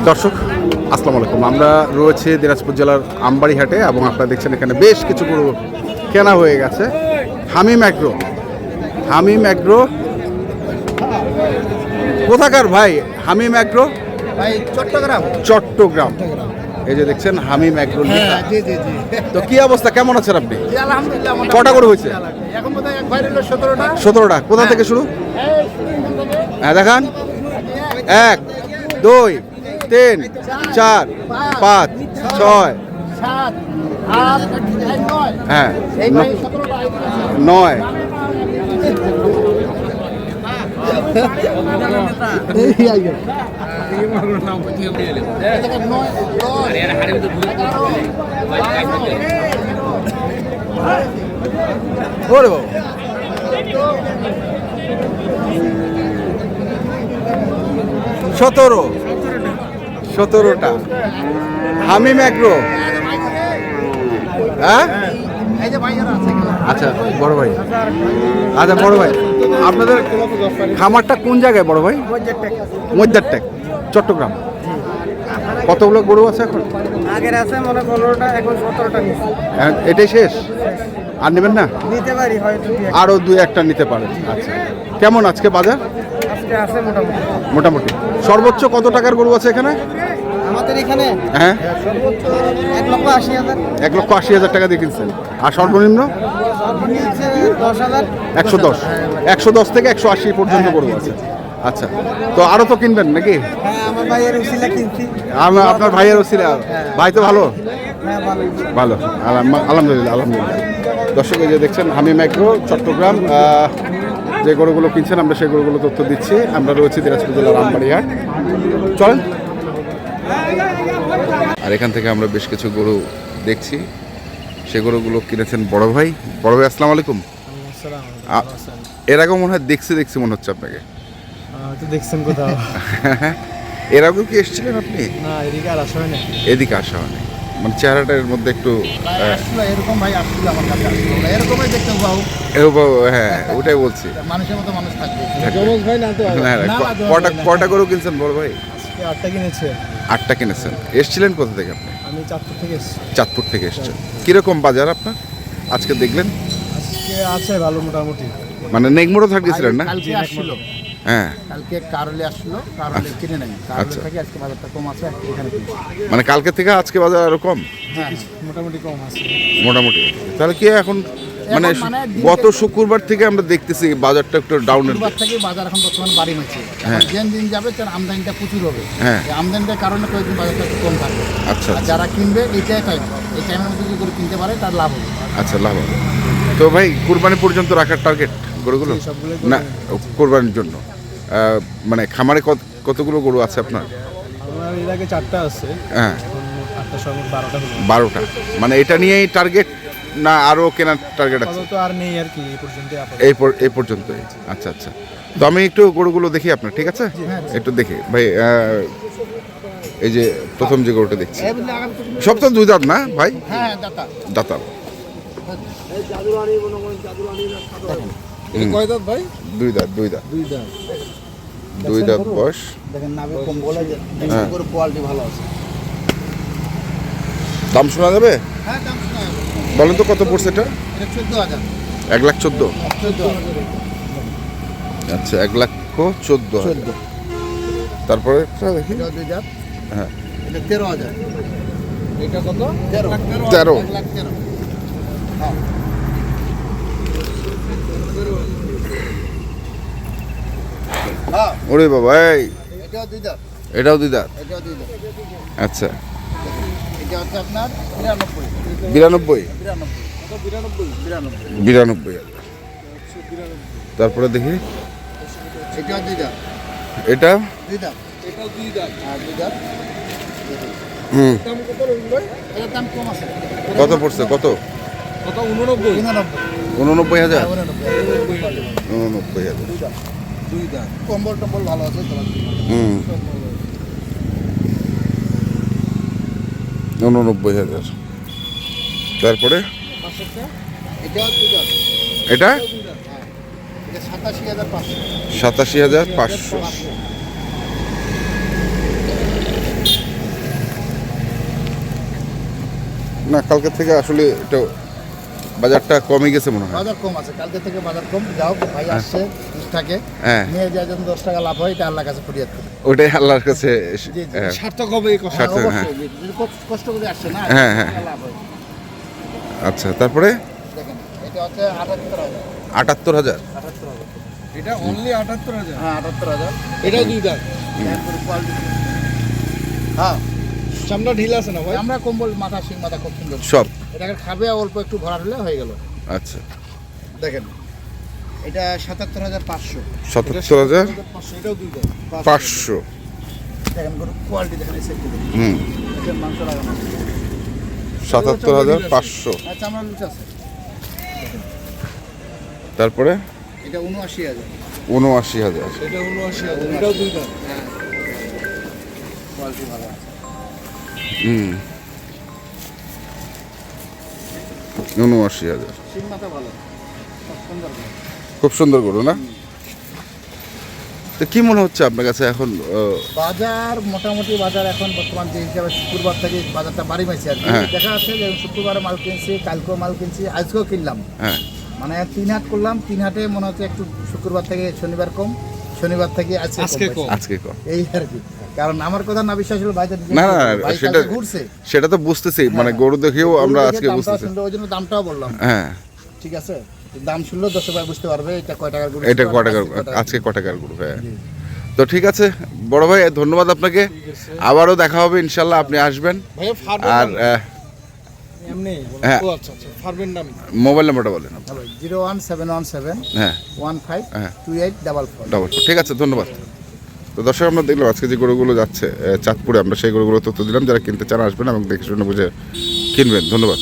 দর্শক আসসালামু আলাইকুম, আমরা রয়েছে দিনাজপুর জেলার আমবাড়ি হাটে এবং আপনারা দেখছেন এখানে বেশ কিছু গরু কেনা হয়ে গেছে। হামিম অ্যাগ্রো কোথাকার ভাই? হামিম অ্যাগ্রো ভাই চট্টগ্রাম। এই যে দেখছেন হামিম অ্যাগ্রো। তো কি অবস্থা, কেমন আছেন আপনি? আলহামদুলিল্লাহ। কটা গরু হয়েছে? এখন বোধহয় এক ভাই হলো 17টা। 17টা। কোথা থেকে শুরু? হ্যাঁ দেখান। 1 2 3 4 5 6 7 8 9 হ্যাঁ এই ভাই 17টা 9। এই আইগো ওরে বাবা, 17টা হামিম অ্যাগ্রো। হ্যাঁ এই যে ভাইয়ারা আছে এখানে। আচ্ছা বড় ভাই, আচ্ছা বড় ভাই, আপনাদের খামারটা কোন জায়গায় বড় ভাই? মধ্যেরটেক, চট্টগ্রাম। কতগুলো গরু আছে এখন? আগের আছে মনে 15টা, এখন 17টা নিছি। এটাই শেষ? আর নেবেন না? নিতে পারি হয়তো আরও 2-1টা নিতে পারেন। আচ্ছা, কেমন আজকে বাজার? আজকে আছে মোটামুটি। মোটামুটি সর্বোচ্চ কত টাকার গরু আছে এখানে? আমাদের এখানে হ্যাঁ সর্বোচ্চ 1,80,000। 1,80,000 টাকা দিয়ে কিনছেন। আর সর্বনিম্ন? নিচে 10,000। 110। 110 থেকে 180 পর্যন্ত গরু আছে। আচ্ছা, তো আরও তো কিনবেন নাকি? হ্যাঁ, আমার ভাইয়ের উসিলা কিনছি। আপনার ভাইয়ের ওসিলা। ভাই তো ভালো? হ্যাঁ, ভালো। ভালো, আলহামদুলিল্লাহ আলহামদুলিল্লাহ। দর্শক এই যে দেখছেন হামিম অ্যাগ্রো চট্টগ্রাম, যে গরুগুলো কিনছেন আমরা সেই গরুগুলো তথ্য দিচ্ছি। আমরা রয়েছি দিনাজপুর জেলার আমবাড়ি হাট। চলেন। আর এখান থেকে আমরা বেশ কিছু গরু দেখছি, সে গরুগুলো কিনেছেন বড় ভাই। বড় ভাই আসসালামু আলাইকুম। এর আগে মনে হয় দেখছি মনে হচ্ছে আপনাকে। তো দেখছেন কোথাও? এর আগেও কি এসেছিলেন আপনি? না, এদিকে আর আসা হয় না। এদিকে আসা হয়নি, মানে চেহারাটার মধ্যে একটু এরকম ভাই আসছিল আমার কাছে, আসছিল এরকমই দেখতে পাবো। হ্যাঁ ওটাই বলছি, মানুষের মতো মানুষ থাকবে। জমজ ভাই না তো? কটা গরু কিনছেন বড় ভাই? 8টা কিনেছে। 8টা কিনেছেন। এসছিলেন কোথা থেকে আপনি? আমি চাঁদপুর থেকে এসেছি। চাঁদপুর থেকে এসছেন। কিরকম বাজার আপনার আজকে দেখলেন? আজকে আছে ভালো মোটামুটি। মানে নেগমোড়ো থাক গেছিলেন না? কালকে আসছিল, হ্যাঁ কালকে কারলে আসলো, কারলে কিনে নেই। কারলে থেকে আজকে বাজারটা কম আছে, এখানে কিনছি। মানে কালকে থেকে আজকে বাজার আরো কম? হ্যাঁ, মোটামুটি কম আছে। মোটামুটি। তাহলে কি এখন মানে গত শুক্রবার থেকে আমরা দেখতেছি বাজারটা একটু ডাউনের শুক্রবার থেকে বাজার এখন বর্তমানে বাড়ি হচ্ছে। হ্যাঁ। যেন দিন যাবে তার আমদানিটা প্রচুর হবে। হ্যাঁ। এই আমদানিটার কারণে কয়েকদিন বাজারটা একটু কম থাকবে। আচ্ছা আর যারা কিনবে এইটাই টাইম, এই টাইমের মধ্যে যদি গরু কিনতে পারে তার লাভ হবে। আচ্ছা, লাভ হবে। তো ভাই কুরবানি পর্যন্ত রাখার টার্গেট গরুগুলো না? কুরবানির জন্য মানে খামারে কতগুলো গরু আছে আপনার? আমার এর আগে 4টা আছে। হ্যাঁ, 8টা সর্বোচ্চ 12টা হলো। 12টা। মানে এটা নিয়েই টার্গেট না আরও কেনার টার্গেট আছে? তো আর নেই আর কি, এই পর্যন্ত এই পর্যন্তই। আচ্ছা আচ্ছা, তো আমি একটু গরুগুলো দেখি আপনার, ঠিক আছে? একটু দেখি ভাই। এই যে প্রথম যে গরুটা দেখছি, সব তো 2 দাঁত না ভাই? হ্যাঁ, দাতা দাঁতাল। কয় দাঁত ভাই? 2 দাঁত। 2 দাঁত বয়স। দেখেন নাভি কম্বল আছে, গরু কোয়ালিটি ভালো আছে। দাম শোনা যাবে? হ্যাঁ, দাম শোনা যাবে। বলেন তো কত পড়ছে এটা? এটা 14,000। 1,14,000। 14,000। আচ্ছা, 1,14,000। তারপরে দেখি। এটা 2 দাঁত। হ্যাঁ, এটা 13,000। এটা কত? 13। 13। 1,13,000। হ্যাঁ। ওরে বাবা, এটাও 2 দাঁত। এটাও 2 দাঁত। এটাও 2 দাঁত। আচ্ছা, এটা হচ্ছে আপনার 93। 92। 92। তারপরে দেখি এটাও 2 দাঁত। এটা 2 দাঁত। এটাও 2 দাঁত। হ্যাঁ, 2 দাঁত। এটার দাম কম আছে। কত পড়ছে? কত? 89,000। 89,000। 89,000। 89,000। 2 দাঁত। কম্বল টম্বল ভালো আছে। 89,000। তারপরে এটাও 2 দাঁত। এটা হ্যাঁ, এটা 87,500। 87,500। না কালকে থেকে আসলে একটু বাজারটা কমে গেছে মনে হয়। বাজার কম আছে, কালকে থেকে বাজার কম। যাও ভাই আসছে থাকে হ্যাঁ নিয়ে যায়, যদি 10 টাকা লাভ হয় এটা আল্লাহর কাছে ফরিয়াদ করি। ওইটাই আল্লাহর কাছে জি, জি। হ্যাঁ, সার্থক হবে এই কথা। সার্থক, হ্যাঁ। অবশ্যই, যদি কষ্ট করে আসছে না, হ্যাঁ, হ্যাঁ। টাকা লাভ হয়। আচ্ছা তারপরে দেখেন এটা হচ্ছে 78,000। 78,000। 78,000। এটা অনলি 78,000। হ্যাঁ 78,000। এটাও দুই দাঁত। তারপরে কোয়ালিটি। হ্যাঁ চামড়া ঢিলা আছে না ভাই? আমরা কম্বল মাথা শিং মাথা খুব সুন্দর। সব এটাকে খাবে অল্প একটু ভরা হলে হয়ে গেল। আচ্ছা দেখেন এটা 77,500। 77,500। এটাও দুই দাঁত। 500। দেখেন গরু কোয়ালিটি দেখেন এই সেটটি দেখেন। হুম এটা মাংস লাগানো আছে। 77,500। আচ্ছা আমার লুচ আছে। তারপরে এটা 79,000। 79,000। এটা 79,000। এটাও দুই দাঁত। কোয়ালিটি ভালো আছে। হুম 79,000। শিং মাথা ভালো, খুব সুন্দর গরু। খুব সুন্দর গরু না? তো কি মনে হচ্ছে আপনার কাছে এখন? বাজার মোটামুটি বাজার এখন বর্তমান যে হিসাবে শুক্রবার থেকে বাজারটা বাড়ি মাইছে আর কি। হ্যাঁ। দেখা যাচ্ছে যে শুক্রবারে মাল কিনছি, কালকেও মাল কিনছি, আজকেও কিনলাম। হ্যাঁ মানে 3 হাট করলাম, 3 হাটে মনে হচ্ছে একটু শুক্রবার থেকে শনিবার কম, শনিবার থেকে আজকে কম। আজকে কম। এই আর কি। কারণ আমার কথা না বিশ্বাস হলো ভাই না না সেটা ঘুরছে সেটা তো বুঝতেছি, মানে গরু দেখেও আমরা গরু দেখে আজকে দামটাও বুঝতেছি। শুনলো, ওই জন্য দামটাও বললাম। হ্যাঁ ঠিক আছে, দাম শুনলেও 10 ভাই বুঝতে পারবে এটা কয় টাকার গরু। এটা ক টাকার, আজকে ক টাকার গরু। হ্যাঁ তো ঠিক আছে বড় ভাই, ধন্যবাদ আপনাকে। আবারও দেখা হবে ইনশাল্লাহ, আপনি আসবেন। ভাইয়া ফার্মের আর এমনি হ্যাঁ। ও আচ্ছা আচ্ছা, ফার্মের নাম মোবাইল নাম্বারটা বলেন। 01717 হ্যাঁ 152844। ডবল। ঠিক আছে ধন্যবাদ। তো দর্শক আমরা দেখলাম আজকে যে গরুগুলো যাচ্ছে চাঁদপুরে, আমরা সেই গরুগুলো তথ্য দিলাম। যারা কিনতে চান আসবেন এবং দেখে শুনে বুঝে কিনবেন। ধন্যবাদ।